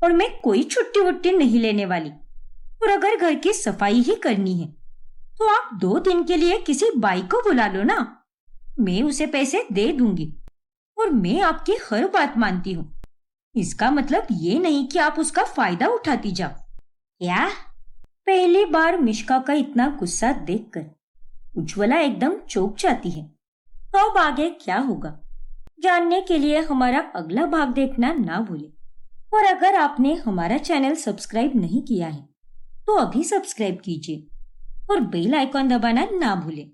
और मैं कोई छुट्टी वुट्टी नहीं लेने वाली। और अगर घर की सफाई ही करनी है तो आप 2 दिन के लिए किसी बाई को बुला लो ना। मैं उसे पैसे दे दूंगी और मैं आपकी हर बात मानती हूँ। इसका मतलब ये नहीं कि आप उसका फायदा उठाती जाओ। क्या? पहली बार मिश्का का इतना गुस्सा देखकर उज्ज्वला एकदम चौंक जाती है। तो अब आगे क्या होगा जानने के लिए हमारा अगला भाग देखना ना भूलें। और अगर आपने हमारा चैनल सब्सक्राइब नहीं किया है तो अभी सब्सक्राइब कीजिए और बेल आइकॉन दबाना ना भूलें।